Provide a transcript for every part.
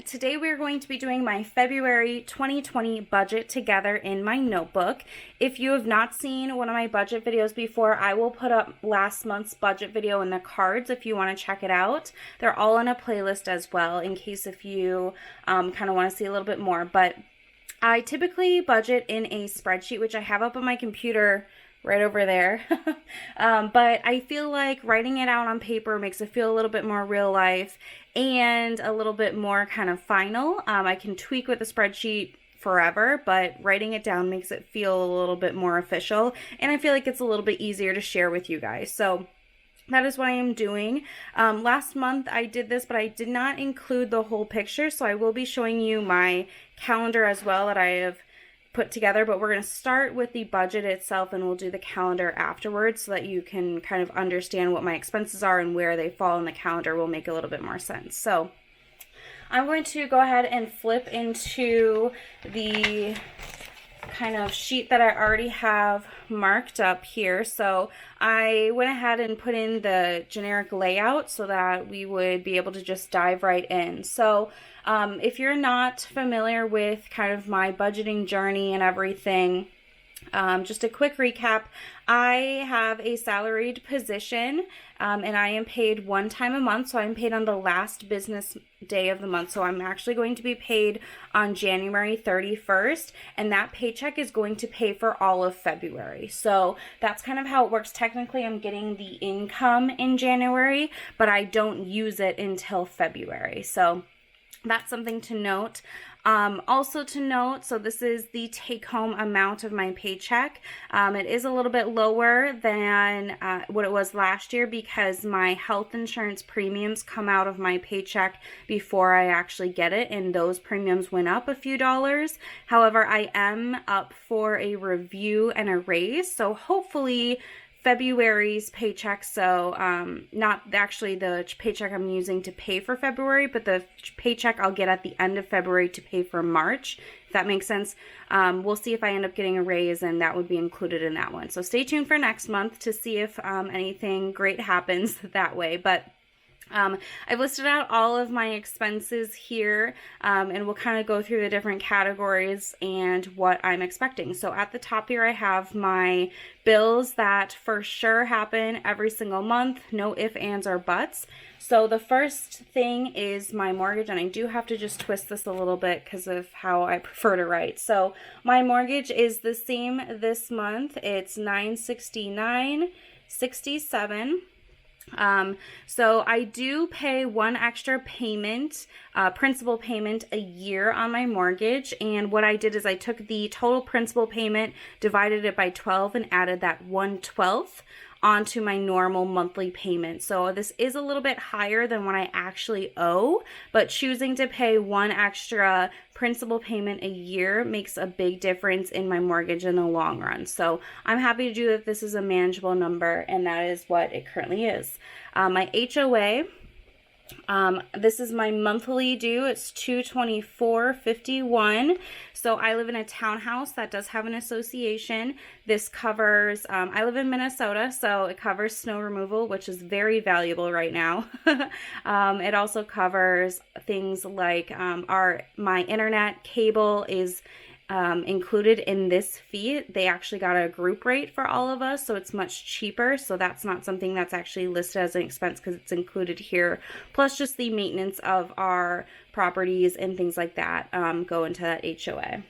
Today we're going to be doing my February 2020 budget together in my notebook. If you have not seen one of my budget videos before, I will put up last month's budget video in the cards if you want to check it out. They're all in a playlist as well in case if you kind of want to see a little bit more. But I typically budget in a spreadsheet, which I have up on my computer right over there. But I feel like writing it out on paper makes it feel a little bit more real life and a little bit more kind of final. I can tweak with the spreadsheet forever, but writing it down makes it feel a little bit more official, and I feel like it's a little bit easier to share with you guys. So that is what I am doing. Last month I did this, but I did not include the whole picture, so I will be showing you my calendar as well that I have put together, but we're going to start with the budget itself and we'll do the calendar afterwards so that you can kind of understand what my expenses are and where they fall in the calendar will make a little bit more sense. So I'm going to go ahead and flip into the kind of sheet that I already have marked up here. So I went ahead and put in the generic layout so that we would be able to just dive right in. So if you're not familiar with kind of my budgeting journey and everything, just a quick recap. I have a salaried position and I am paid one time a month. So I'm paid on the last business day of the month. So I'm actually going to be paid on January 31st, and that paycheck is going to pay for all of February. So that's kind of how it works. Technically, I'm getting the income in January, but I don't use it until February. So that's something to note. Also to note, so this is the take-home amount of my paycheck. It is a little bit lower than what it was last year because my health insurance premiums come out of my paycheck before I actually get it, and those premiums went up a few dollars. However, I am up for a review and a raise, so hopefully February's paycheck, so not actually the paycheck I'm using to pay for February, but the paycheck I'll get at the end of February to pay for March, if that makes sense. We'll see if I end up getting a raise, and that would be included in that one. So stay tuned for next month to see if anything great happens that way. But I've listed out all of my expenses here, and we'll kind of go through the different categories and what I'm expecting. So at the top here, I have my bills that for sure happen every single month, no ifs, ands, or buts. So the first thing is my mortgage, and I do have to just twist this a little bit because of how I prefer to write. So my mortgage is the same this month. It's $969.67. So I do pay one extra payment, principal payment a year on my mortgage. And what I did is I took the total principal payment, divided it by 12, and added that 1/12 onto my normal monthly payment. So this is a little bit higher than what I actually owe, but choosing to pay one extra principal payment a year makes a big difference in my mortgage in the long run. So I'm happy to do that. This is a manageable number, and that is what it currently is. My HOA, this is my monthly due. It's $224.51. So I live in a townhouse that does have an association. This covers, I live in Minnesota, so it covers snow removal, which is very valuable right now. It also covers things like my internet cable is included in this fee. They actually got a group rate for all of us, so it's much cheaper. So that's not something that's actually listed as an expense because it's included here. Plus just the maintenance of our properties and things like that go into that HOA.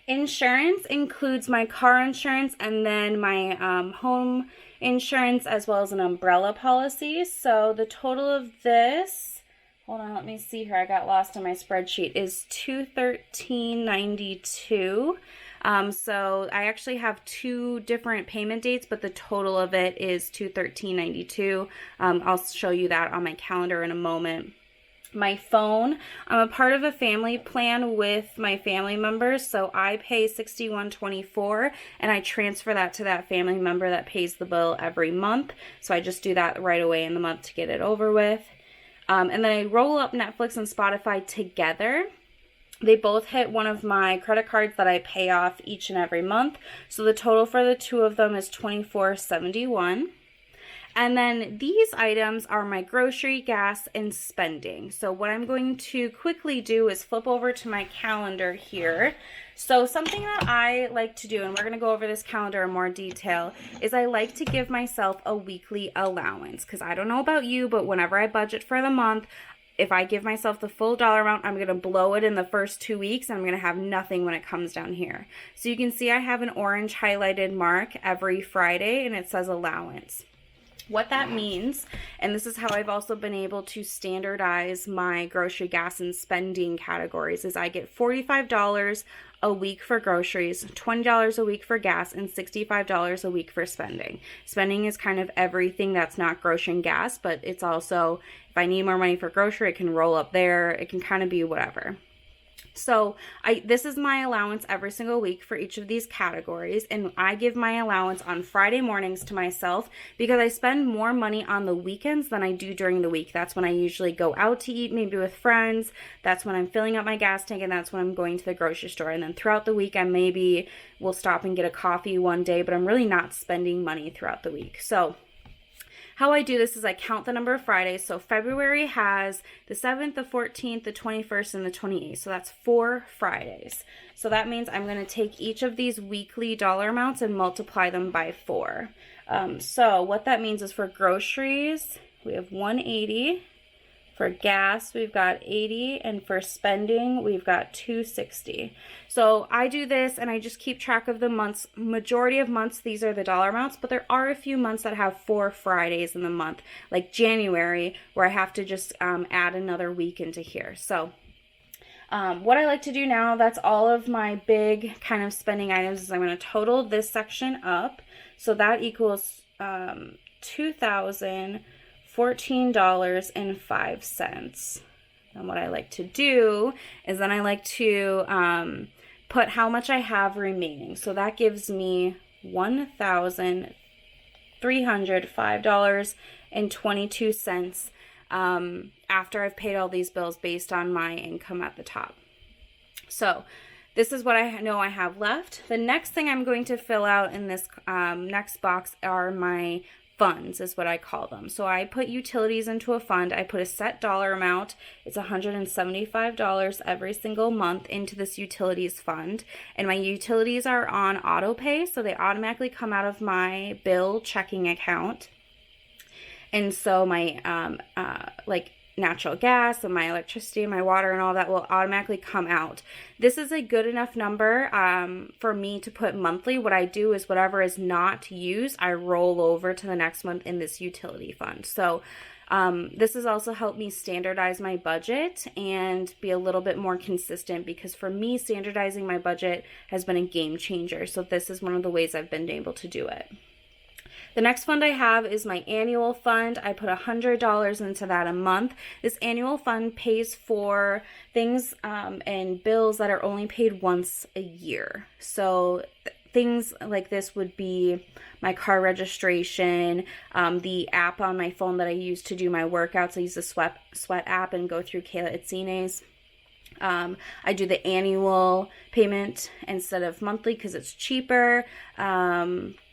Insurance includes my car insurance and then my home insurance as well as an umbrella policy. So the total of this, hold on, let me see here. I got lost in my spreadsheet. Is $213.92. So I actually have two different payment dates, but the total of it is $213.92. I'll show you that on my calendar in a moment. My phone, I'm a part of a family plan with my family members, so I pay $61.24 and I transfer that to that family member that pays the bill every month. So I just do that right away in the month to get it over with. And then I roll up Netflix and Spotify together. They both hit one of my credit cards that I pay off each and every month. So the total for the two of them is $24.71. And then these items are my grocery, gas, and spending. So what I'm going to quickly do is flip over to my calendar here. So something that I like to do, and we're going to go over this calendar in more detail, is I like to give myself a weekly allowance. Because I don't know about you, but whenever I budget for the month, if I give myself the full dollar amount, I'm going to blow it in the first 2 weeks, and I'm going to have nothing when it comes down here. So you can see I have an orange highlighted mark every Friday, and it says allowance. What that means, and this is how I've also been able to standardize my grocery, gas, and spending categories, is I get $45 a week for groceries, $20 a week for gas, and $65 a week for spending. Spending is kind of everything that's not grocery and gas, but it's also, if I need more money for grocery, it can roll up there. It can kind of be whatever. So this is my allowance every single week for each of these categories, and I give my allowance on Friday mornings to myself because I spend more money on the weekends than I do during the week. That's when I usually go out to eat, maybe with friends. That's when I'm filling up my gas tank, and that's when I'm going to the grocery store. And then throughout the week, I maybe will stop and get a coffee one day, but I'm really not spending money throughout the week. So how I do this is I count the number of Fridays. So February has the 7th, the 14th, the 21st, and the 28th. So that's 4 Fridays. So that means I'm going to take each of these weekly dollar amounts and multiply them by 4. So what that means is for groceries, we have 180. For gas, we've got 80, and for spending, we've got 260. So I do this, and I just keep track of the months. Majority of months, these are the dollar amounts, but there are a few months that have 4 Fridays in the month, like January, where I have to just add another week into here. So what I like to do now, that's all of my big kind of spending items, is I'm going to total this section up. So that equals $2,014.05. And what I like to do is then I like to put how much I have remaining. So that gives me $1,305.22 after I've paid all these bills based on my income at the top. So this is what I know I have left. The next thing I'm going to fill out in this next box are my funds, is what I call them. So I put utilities into a fund. I put a set dollar amount. It's $175 every single month into this utilities fund. And my utilities are on auto pay, so they automatically come out of my bill checking account. And so my like natural gas and my electricity and my water and all that will automatically come out. This is a good enough number for me to put monthly. What I do is whatever is not used, I roll over to the next month in this utility fund. So this has also helped me standardize my budget and be a little bit more consistent, because for me, standardizing my budget has been a game changer. So this is one of the ways I've been able to do it. The next fund I have is my annual fund. I put $100 into that a month. This annual fund pays for things and bills that are only paid once a year. So things like this would be my car registration, the app on my phone that I use to do my workouts. I use the Sweat app and go through Kayla Itzine's. I do the annual payment instead of monthly because it's cheaper.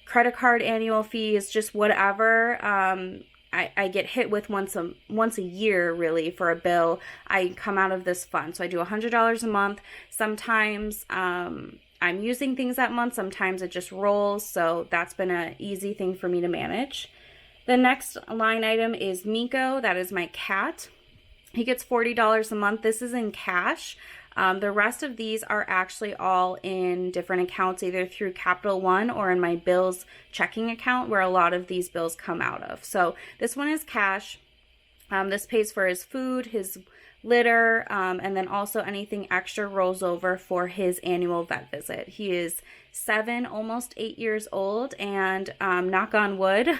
Credit card annual fees, just whatever I get hit with once a year really for a bill, I come out of this fund. So I do $100 a month. Sometimes I'm using things that month, sometimes it just rolls, so that's been an easy thing for me to manage. The next line item is Miko. That is my cat. He gets $40 a month. This is in cash. The rest of these are actually all in different accounts, either through Capital One or in my bills checking account, where a lot of these bills come out of. So this one is cash. This pays for his food, his litter, and then also anything extra rolls over for his annual vet visit. He is 7, almost 8 years old, and knock on wood,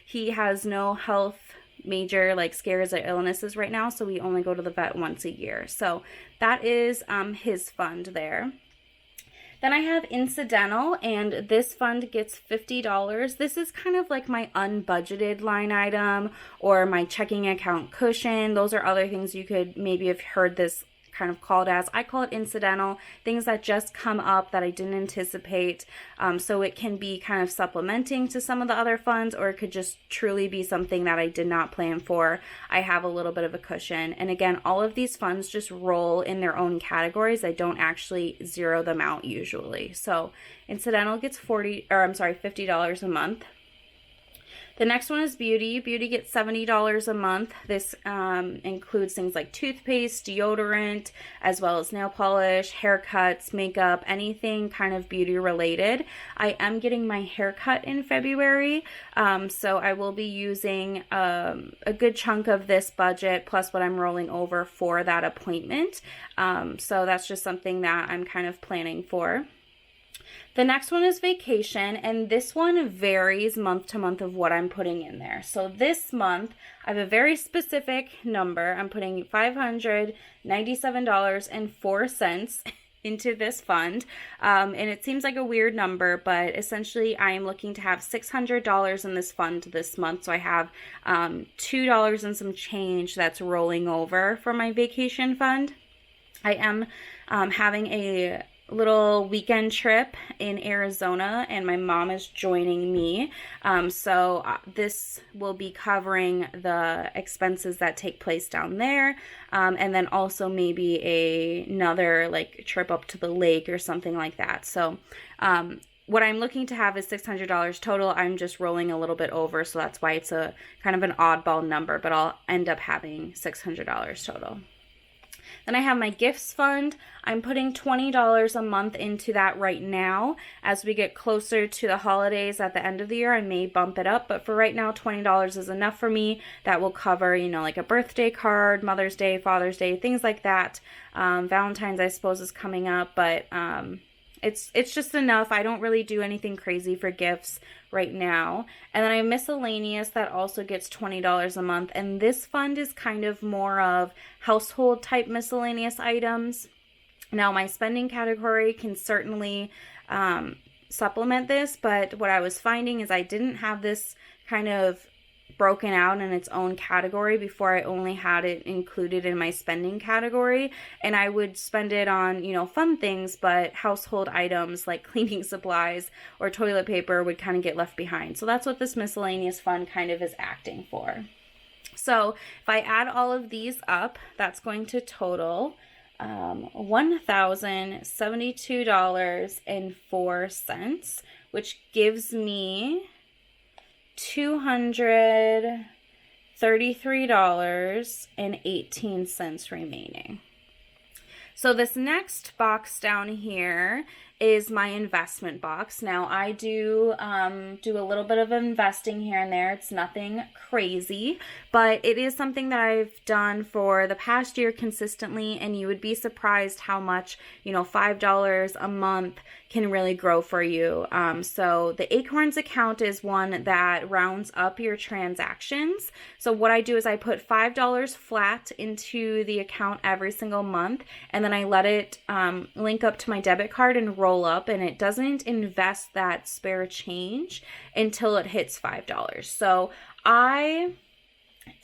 he has no health major scares or illnesses right now, so we only go to the vet once a year. So that is his fund there. Then I have incidental, and this fund gets $50. This is kind of like my unbudgeted line item or my checking account cushion. Those are other things you could maybe have heard this kind of called as. I call it incidental, things that just come up that I didn't anticipate. So it can be kind of supplementing to some of the other funds, or it could just truly be something that I did not plan for. I have a little bit of a cushion. And again, all of these funds just roll in their own categories. I don't actually zero them out usually. So incidental gets $50 a month. The next one is beauty. Beauty gets $70 a month. This includes things like toothpaste, deodorant, as well as nail polish, haircuts, makeup, anything kind of beauty related. I am getting my haircut in February, so I will be using a good chunk of this budget plus what I'm rolling over for that appointment. So that's just something that I'm kind of planning for. The next one is vacation, and this one varies month to month of what I'm putting in there. So this month, I have a very specific number. I'm putting $597.04 into this fund, and it seems like a weird number, but essentially I am looking to have $600 in this fund this month. So I have $2 and some change that's rolling over for my vacation fund. I am having a little weekend trip in Arizona, and my mom is joining me. So this will be covering the expenses that take place down there, and then also maybe another like trip up to the lake or something like that. So what I'm looking to have is $600 total. I'm just rolling a little bit over, so that's why it's a kind of an oddball number, but I'll end up having $600 total. Then I have my gifts fund. I'm putting $20 a month into that right now. As we get closer to the holidays at the end of the year, I may bump it up, but for right now, $20 is enough for me. That will cover, like a birthday card, Mother's Day, Father's Day, things like that. Valentine's, I suppose, is coming up, but it's just enough. I don't really do anything crazy for gifts right now. And then I have miscellaneous that also gets $20 a month. And this fund is kind of more of household type miscellaneous items. Now my spending category can certainly supplement this, but what I was finding is I didn't have this kind of broken out in its own category before. I only had it included in my spending category, and I would spend it on, fun things, but household items like cleaning supplies or toilet paper would kind of get left behind. So that's what this miscellaneous fund kind of is acting for. So if I add all of these up, that's going to total $1,072.04, which gives me $233.18 remaining. So this next box down here is my investment box. Now I do a little bit of investing here and there. It's nothing crazy, but it is something that I've done for the past year consistently, and you would be surprised how much, $5 a month can really grow for you. So the Acorns account is one that rounds up your transactions. So what I do is I put $5 flat into the account every single month, and then I let it link up to my debit card and roll up, and it doesn't invest that spare change until it hits $5. So I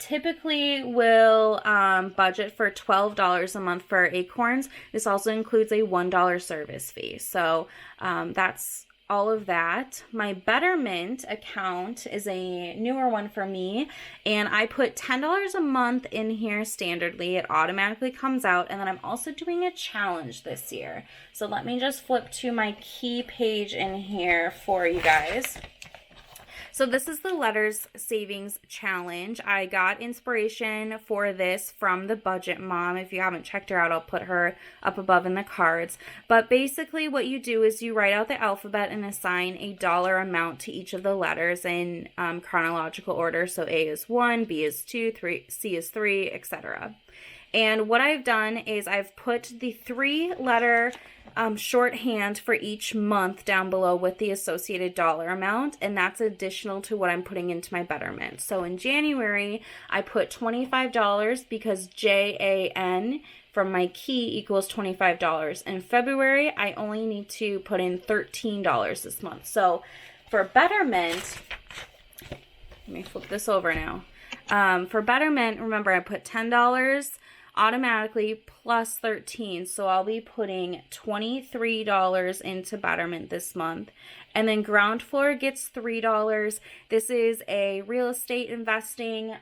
typically will budget for $12 a month for Acorns. This also includes a $1 service fee. So that's all of that. My Betterment account is a newer one for me, and I put $10 a month in here standardly. It automatically comes out, and then I'm also doing a challenge this year. So let me just flip to my key page in here for you guys. So this is the Letters Savings Challenge. I got inspiration for this from the Budget Mom. If you haven't checked her out, I'll put her up above in the cards. But basically what you do is you write out the alphabet and assign a dollar amount to each of the letters in chronological order. So A is 1, B is 2, C is 3, etc. And what I've done is I've put the 3-letter shorthand for each month down below with the associated dollar amount, and that's additional to what I'm putting into my Betterment. So in January, I put $25 because JAN from my key equals $25. In February, I only need to put in $13 this month. So for Betterment, let me flip this over now. For Betterment, remember I put $10 automatically plus 13. So I'll be putting $23 into Betterment this month. And then GroundFloor gets $3. This is a real estate investing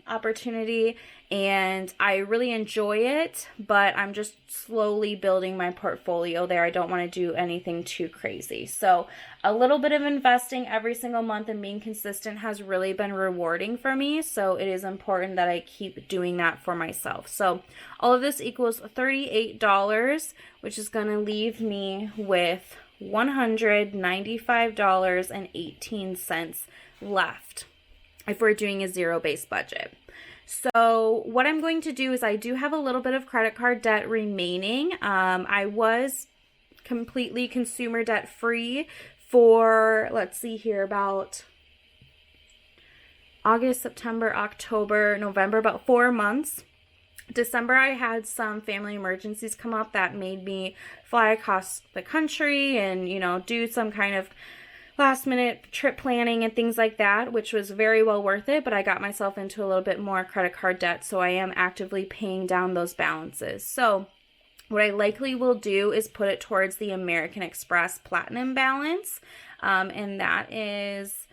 opportunity, and I really enjoy it, but I'm just slowly building my portfolio there. I don't want to do anything too crazy. So a little bit of investing every single month and being consistent has really been rewarding for me. So it is important that I keep doing that for myself. So all of this equals $38, which is going to leave me with $195.18 left if we're doing a zero-based budget. So what I'm going to do is I do have a little bit of credit card debt remaining. I was completely consumer debt free for, let's see here, about August, September, October, November, about 4 months. December, I had some family emergencies come up that made me fly across the country and, do some kind of last minute trip planning and things like that, which was very well worth it, but I got myself into a little bit more credit card debt, so I am actively paying down those balances. So what I likely will do is put it towards the American Express Platinum balance, and that is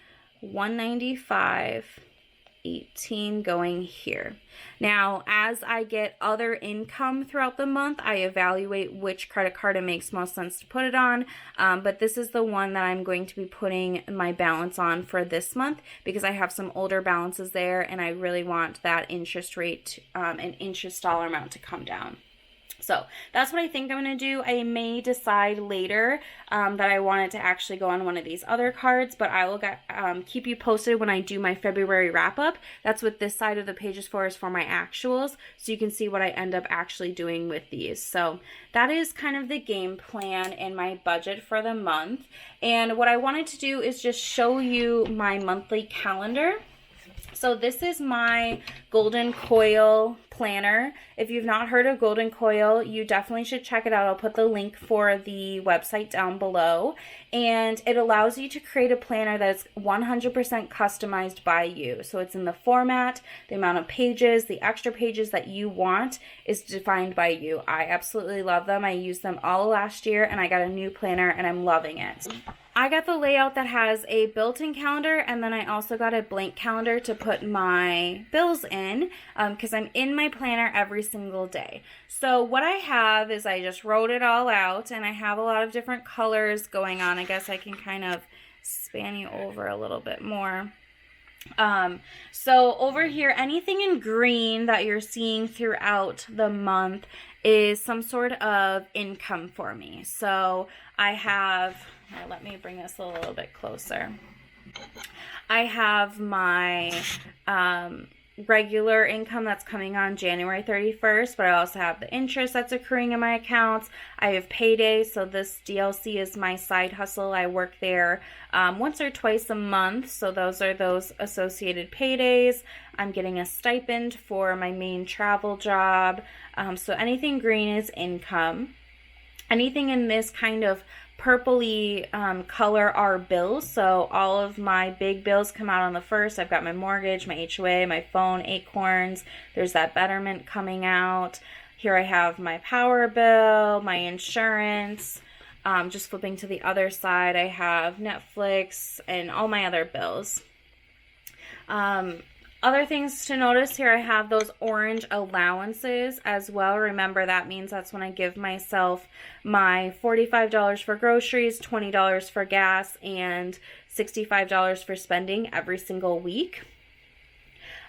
$195.18 going here. Now, as I get other income throughout the month, I evaluate which credit card it makes most sense to put it on, but this is the one that I'm going to be putting my balance on for this month because I have some older balances there and I really want that interest rate and interest dollar amount to come down. So that's what I think I'm going to do. I may decide later that I want it to actually go on one of these other cards, but I will keep you posted when I do my February wrap up. That's what this side of the page is for my actuals, so you can see what I end up actually doing with these. So that is kind of the game plan and my budget for the month. And what I wanted to do is just show you my monthly calendar. So this is my Golden Coil planner. If you've not heard of Golden Coil, you definitely should check it out. I'll put the link for the website down below. And it allows you to create a planner that's 100% customized by you. So it's in the format, the amount of pages, the extra pages that you want is defined by you. I absolutely love them. I used them all last year and I got a new planner and I'm loving it. I got the layout that has a built-in calendar, and then I also got a blank calendar to put my bills in because I'm in my planner every single day. So what I have is I just wrote it all out, and I have a lot of different colors going on. I guess I can kind of span you over a little bit more. So over here, anything in green that you're seeing throughout the month is some sort of income for me. So I have, let me bring this a little bit closer. I have my regular income that's coming on January 31st, but I also have the interest that's accruing in my accounts. I have payday, so this DLC is my side hustle. I work there once or twice a month, so those are those associated paydays. I'm getting a stipend for my main travel job, so anything green is income. Anything in this kind of purpley color are bills. So all of my big bills come out on the 1st. I've got my mortgage, my HOA, my phone, Acorns. There's that Betterment coming out. Here I have my power bill, my insurance. Just flipping to the other side, I have Netflix and all my other bills. Other things to notice here, I have those orange allowances as well. Remember, that means that's when I give myself my $45 for groceries, $20 for gas, and $65 for spending every single week.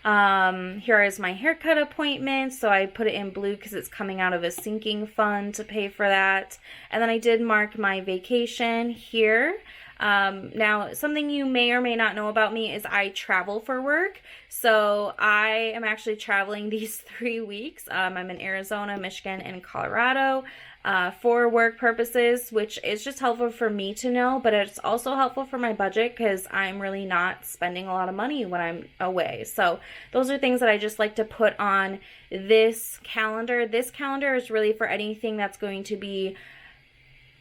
Here is my haircut appointment, so I put it in blue because it's coming out of a sinking fund to pay for that. And then I did mark my vacation here. Now, something you may or may not know about me is I travel for work. So I am actually traveling these 3 weeks. I'm in Arizona, Michigan, and Colorado for work purposes, which is just helpful for me to know, but it's also helpful for my budget because I'm really not spending a lot of money when I'm away. So those are things that I just like to put on this calendar. This calendar is really for anything that's going to be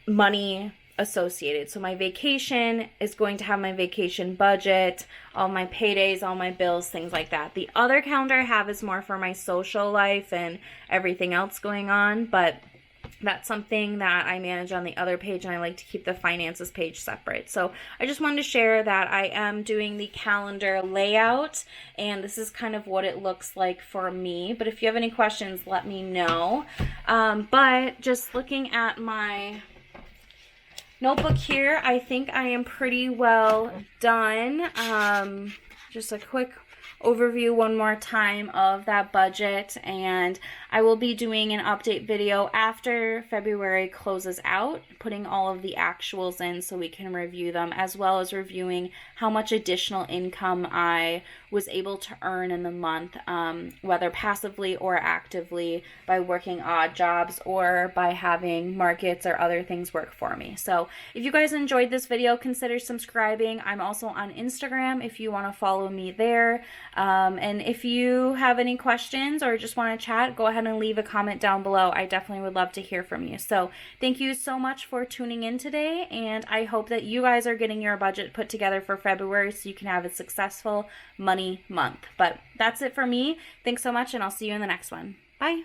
money associated. So my vacation is going to have my vacation budget, all my paydays, all my bills, things like that. The other calendar I have is more for my social life and everything else going on, but that's something that I manage on the other page, and I like to keep the finances page separate. So I just wanted to share that I am doing the calendar layout, and this is kind of what it looks like for me. But if you have any questions, let me know. But just looking at my notebook here, I think I am pretty well done. Just a quick overview one more time of that budget, and I will be doing an update video after February closes out, putting all of the actuals in so we can review them, as well as reviewing how much additional income I was able to earn in the month, whether passively or actively by working odd jobs or by having markets or other things work for me. So if you guys enjoyed this video, consider subscribing. I'm also on Instagram if you want to follow me there. And if you have any questions or just want to chat, go ahead and leave a comment down below. I definitely would love to hear from you. So thank you so much for tuning in today, and I hope that you guys are getting your budget put together for February so you can have a successful money month. But that's it for me. Thanks so much, and I'll see you in the next one. Bye.